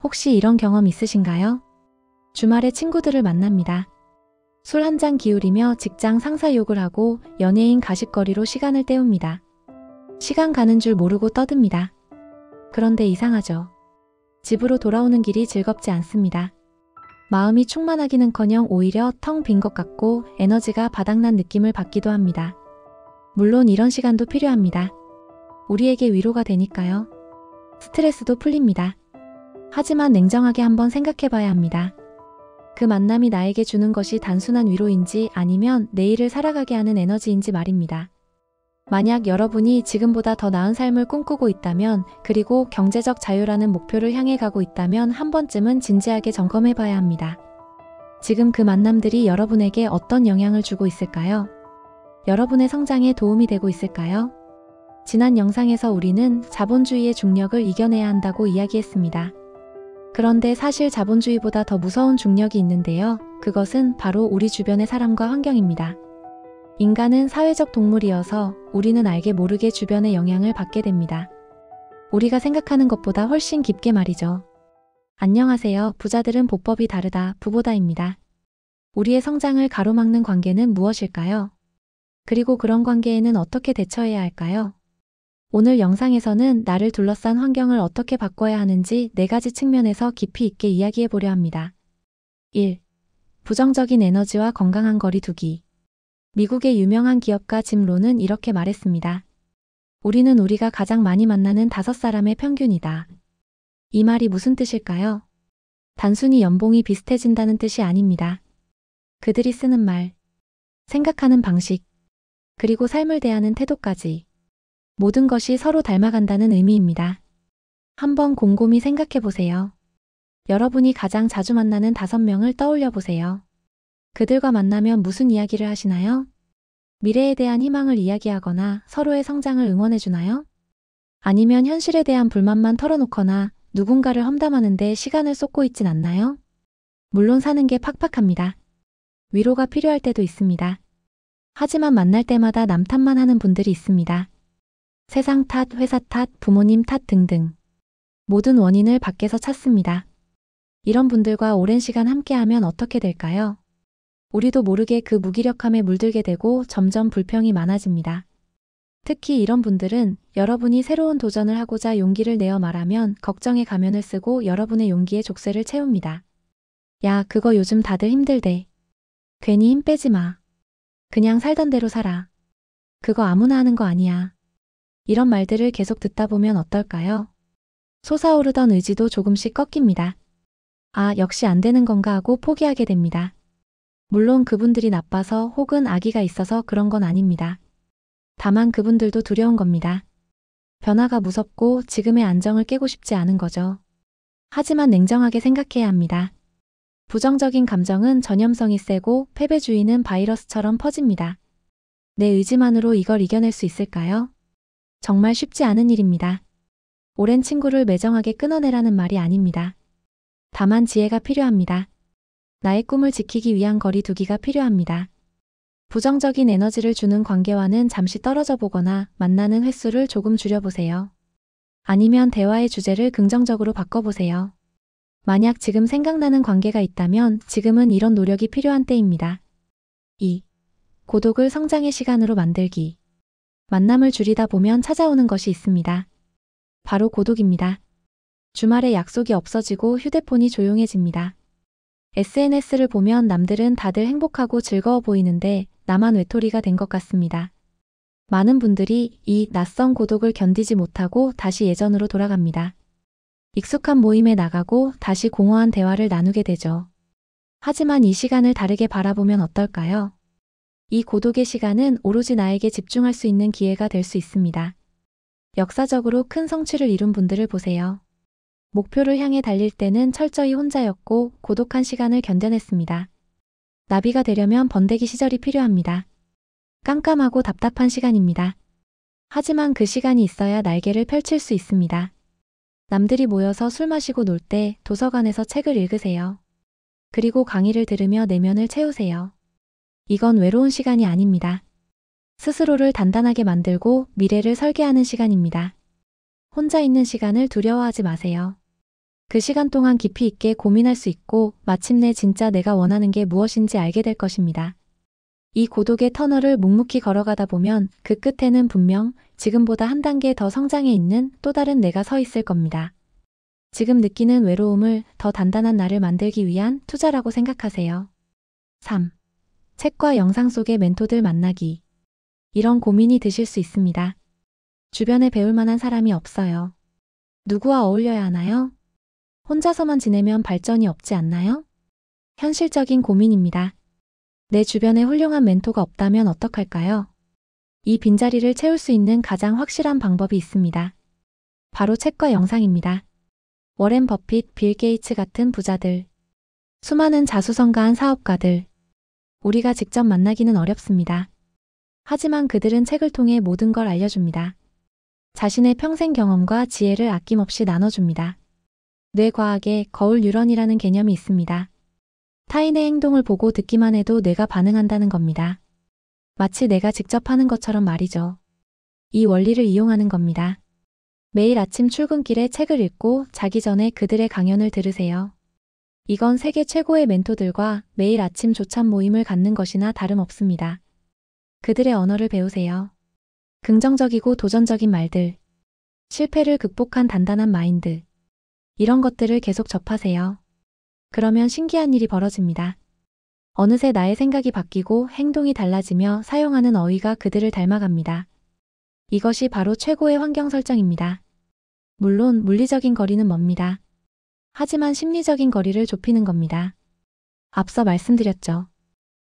혹시 이런 경험 있으신가요? 주말에 친구들을 만납니다. 술 한 잔 기울이며 직장 상사 욕을 하고 연예인 가십거리로 시간을 때웁니다. 시간 가는 줄 모르고 떠듭니다. 그런데 이상하죠. 집으로 돌아오는 길이 즐겁지 않습니다. 마음이 충만하기는커녕 오히려 텅 빈 것 같고 에너지가 바닥난 느낌을 받기도 합니다. 물론 이런 시간도 필요합니다. 우리에게 위로가 되니까요. 스트레스도 풀립니다. 하지만 냉정하게 한번 생각해봐야 합니다. 그 만남이 나에게 주는 것이 단순한 위로인지 아니면 내일을 살아가게 하는 에너지인지 말입니다. 만약 여러분이 지금보다 더 나은 삶을 꿈꾸고 있다면, 그리고 경제적 자유라는 목표를 향해 가고 있다면 한 번쯤은 진지하게 점검해봐야 합니다. 지금 그 만남들이 여러분에게 어떤 영향을 주고 있을까요? 여러분의 성장에 도움이 되고 있을까요? 지난 영상에서 우리는 자본주의의 중력을 이겨내야 한다고 이야기했습니다. 그런데 사실 자본주의보다 더 무서운 중력이 있는데요. 그것은 바로 우리 주변의 사람과 환경입니다. 인간은 사회적 동물이어서 우리는 알게 모르게 주변의 영향을 받게 됩니다. 우리가 생각하는 것보다 훨씬 깊게 말이죠. 안녕하세요. 부자들은 보법이 다르다. 부보다입니다. 우리의 성장을 가로막는 관계는 무엇일까요? 그리고 그런 관계에는 어떻게 대처해야 할까요? 오늘 영상에서는 나를 둘러싼 환경을 어떻게 바꿔야 하는지 4가지 측면에서 깊이 있게 이야기해 보려 합니다. 1. 부정적인 에너지와 건강한 거리 두기. 미국의 유명한 기업가 짐 론은 이렇게 말했습니다. 우리는 우리가 가장 많이 만나는 5사람의 평균이다. 이 말이 무슨 뜻일까요? 단순히 연봉이 비슷해진다는 뜻이 아닙니다. 그들이 쓰는 말, 생각하는 방식, 그리고 삶을 대하는 태도까지 모든 것이 서로 닮아간다는 의미입니다. 한번 곰곰이 생각해 보세요. 여러분이 가장 자주 만나는 5명을 떠올려 보세요. 그들과 만나면 무슨 이야기를 하시나요? 미래에 대한 희망을 이야기하거나 서로의 성장을 응원해 주나요? 아니면 현실에 대한 불만만 털어놓거나 누군가를 험담하는데 시간을 쏟고 있진 않나요? 물론 사는 게 팍팍합니다. 위로가 필요할 때도 있습니다. 하지만 만날 때마다 남 탓만 하는 분들이 있습니다. 세상 탓, 회사 탓, 부모님 탓 등등. 모든 원인을 밖에서 찾습니다. 이런 분들과 오랜 시간 함께하면 어떻게 될까요? 우리도 모르게 그 무기력함에 물들게 되고 점점 불평이 많아집니다. 특히 이런 분들은 여러분이 새로운 도전을 하고자 용기를 내어 말하면 걱정의 가면을 쓰고 여러분의 용기의 족쇄를 채웁니다. 야, 그거 요즘 다들 힘들대. 괜히 힘 빼지 마. 그냥 살던 대로 살아. 그거 아무나 하는 거 아니야. 이런 말들을 계속 듣다 보면 어떨까요? 솟아오르던 의지도 조금씩 꺾입니다. 아, 역시 안 되는 건가 하고 포기하게 됩니다. 물론 그분들이 나빠서 혹은 악의가 있어서 그런 건 아닙니다. 다만 그분들도 두려운 겁니다. 변화가 무섭고 지금의 안정을 깨고 싶지 않은 거죠. 하지만 냉정하게 생각해야 합니다. 부정적인 감정은 전염성이 세고 패배주의는 바이러스처럼 퍼집니다. 내 의지만으로 이걸 이겨낼 수 있을까요? 정말 쉽지 않은 일입니다. 오랜 친구를 매정하게 끊어내라는 말이 아닙니다. 다만 지혜가 필요합니다. 나의 꿈을 지키기 위한 거리 두기가 필요합니다. 부정적인 에너지를 주는 관계와는 잠시 떨어져 보거나 만나는 횟수를 조금 줄여보세요. 아니면 대화의 주제를 긍정적으로 바꿔보세요. 만약 지금 생각나는 관계가 있다면 지금은 이런 노력이 필요한 때입니다. 2. 고독을 성장의 시간으로 만들기. 만남을 줄이다 보면 찾아오는 것이 있습니다. 바로 고독입니다. 주말에 약속이 없어지고 휴대폰이 조용해집니다. SNS를 보면 남들은 다들 행복하고 즐거워 보이는데 나만 외톨이가 된 것 같습니다. 많은 분들이 이 낯선 고독을 견디지 못하고 다시 예전으로 돌아갑니다. 익숙한 모임에 나가고 다시 공허한 대화를 나누게 되죠. 하지만 이 시간을 다르게 바라보면 어떨까요? 이 고독의 시간은 오로지 나에게 집중할 수 있는 기회가 될 수 있습니다. 역사적으로 큰 성취를 이룬 분들을 보세요. 목표를 향해 달릴 때는 철저히 혼자였고 고독한 시간을 견뎌냈습니다. 나비가 되려면 번데기 시절이 필요합니다. 깜깜하고 답답한 시간입니다. 하지만 그 시간이 있어야 날개를 펼칠 수 있습니다. 남들이 모여서 술 마시고 놀 때 도서관에서 책을 읽으세요. 그리고 강의를 들으며 내면을 채우세요. 이건 외로운 시간이 아닙니다. 스스로를 단단하게 만들고 미래를 설계하는 시간입니다. 혼자 있는 시간을 두려워하지 마세요. 그 시간 동안 깊이 있게 고민할 수 있고 마침내 진짜 내가 원하는 게 무엇인지 알게 될 것입니다. 이 고독의 터널을 묵묵히 걸어가다 보면 그 끝에는 분명 지금보다 한 단계 더 성장해 있는 또 다른 내가 서 있을 겁니다. 지금 느끼는 외로움을 더 단단한 나를 만들기 위한 투자라고 생각하세요. 3. 책과 영상 속의 멘토들 만나기. 이런 고민이 드실 수 있습니다. 주변에 배울 만한 사람이 없어요. 누구와 어울려야 하나요? 혼자서만 지내면 발전이 없지 않나요? 현실적인 고민입니다. 내 주변에 훌륭한 멘토가 없다면 어떡할까요? 이 빈자리를 채울 수 있는 가장 확실한 방법이 있습니다. 바로 책과 영상입니다. 워렌 버핏, 빌 게이츠 같은 부자들, 수많은 자수성가한 사업가들, 우리가 직접 만나기는 어렵습니다. 하지만 그들은 책을 통해 모든 걸 알려줍니다. 자신의 평생 경험과 지혜를 아낌없이 나눠줍니다. 뇌과학에 거울 뉴런이라는 개념이 있습니다. 타인의 행동을 보고 듣기만 해도 뇌가 반응한다는 겁니다. 마치 내가 직접 하는 것처럼 말이죠. 이 원리를 이용하는 겁니다. 매일 아침 출근길에 책을 읽고 자기 전에 그들의 강연을 들으세요. 이건 세계 최고의 멘토들과 매일 아침 조찬 모임을 갖는 것이나 다름없습니다. 그들의 언어를 배우세요. 긍정적이고 도전적인 말들, 실패를 극복한 단단한 마인드, 이런 것들을 계속 접하세요. 그러면 신기한 일이 벌어집니다. 어느새 나의 생각이 바뀌고 행동이 달라지며 사용하는 어휘가 그들을 닮아갑니다. 이것이 바로 최고의 환경 설정입니다. 물론 물리적인 거리는 멉니다. 하지만 심리적인 거리를 좁히는 겁니다. 앞서 말씀드렸죠.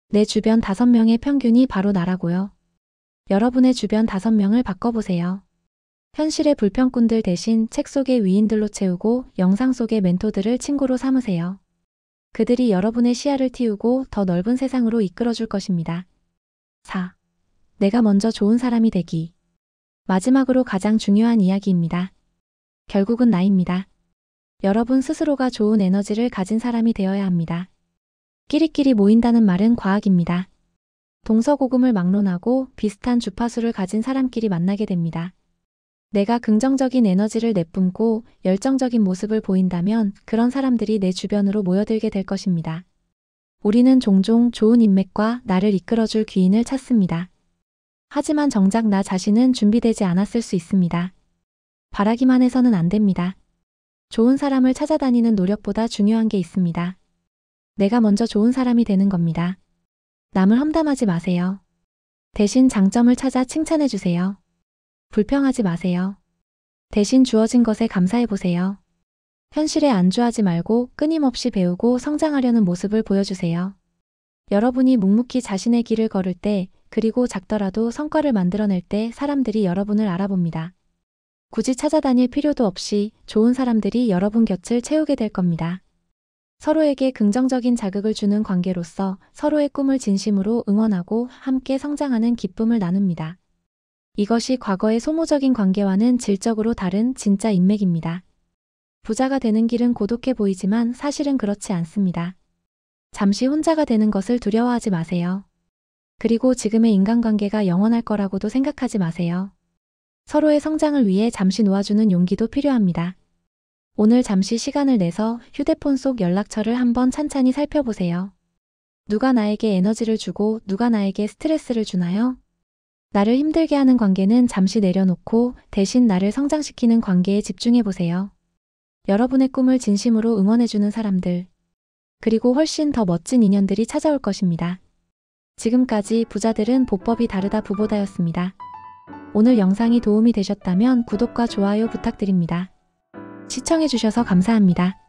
내 주변 5명의 평균이 바로 나라고요. 여러분의 주변 5명을 바꿔보세요. 현실의 불평꾼들 대신 책 속의 위인들로 채우고 영상 속의 멘토들을 친구로 삼으세요. 그들이 여러분의 시야를 틔우고 더 넓은 세상으로 이끌어줄 것입니다. 4. 내가 먼저 좋은 사람이 되기. 마지막으로 가장 중요한 이야기입니다. 결국은 나입니다. 여러분 스스로가 좋은 에너지를 가진 사람이 되어야 합니다. 끼리끼리 모인다는 말은 과학입니다. 동서고금을 막론하고 비슷한 주파수를 가진 사람끼리 만나게 됩니다. 내가 긍정적인 에너지를 내뿜고 열정적인 모습을 보인다면 그런 사람들이 내 주변으로 모여들게 될 것입니다. 우리는 종종 좋은 인맥과 나를 이끌어줄 귀인을 찾습니다. 하지만 정작 나 자신은 준비되지 않았을 수 있습니다. 바라기만 해서는 안 됩니다. 좋은 사람을 찾아다니는 노력보다 중요한 게 있습니다. 내가 먼저 좋은 사람이 되는 겁니다. 남을 험담하지 마세요. 대신 장점을 찾아 칭찬해 주세요. 불평하지 마세요. 대신 주어진 것에 감사해 보세요. 현실에 안주하지 말고 끊임없이 배우고 성장하려는 모습을 보여주세요. 여러분이 묵묵히 자신의 길을 걸을 때, 그리고 작더라도 성과를 만들어낼 때 사람들이 여러분을 알아봅니다. 굳이 찾아다닐 필요도 없이 좋은 사람들이 여러분 곁을 채우게 될 겁니다. 서로에게 긍정적인 자극을 주는 관계로서 서로의 꿈을 진심으로 응원하고 함께 성장하는 기쁨을 나눕니다. 이것이 과거의 소모적인 관계와는 질적으로 다른 진짜 인맥입니다. 부자가 되는 길은 고독해 보이지만 사실은 그렇지 않습니다. 잠시 혼자가 되는 것을 두려워하지 마세요. 그리고 지금의 인간관계가 영원할 거라고도 생각하지 마세요. 서로의 성장을 위해 잠시 놓아주는 용기도 필요합니다. 오늘 잠시 시간을 내서 휴대폰 속 연락처를 한번 찬찬히 살펴보세요. 누가 나에게 에너지를 주고 누가 나에게 스트레스를 주나요? 나를 힘들게 하는 관계는 잠시 내려놓고 대신 나를 성장시키는 관계에 집중해보세요. 여러분의 꿈을 진심으로 응원해주는 사람들, 그리고 훨씬 더 멋진 인연들이 찾아올 것입니다. 지금까지 부자들은 보법이 다르다 부보다였습니다. 오늘 영상이 도움이 되셨다면 구독과 좋아요 부탁드립니다. 시청해주셔서 감사합니다.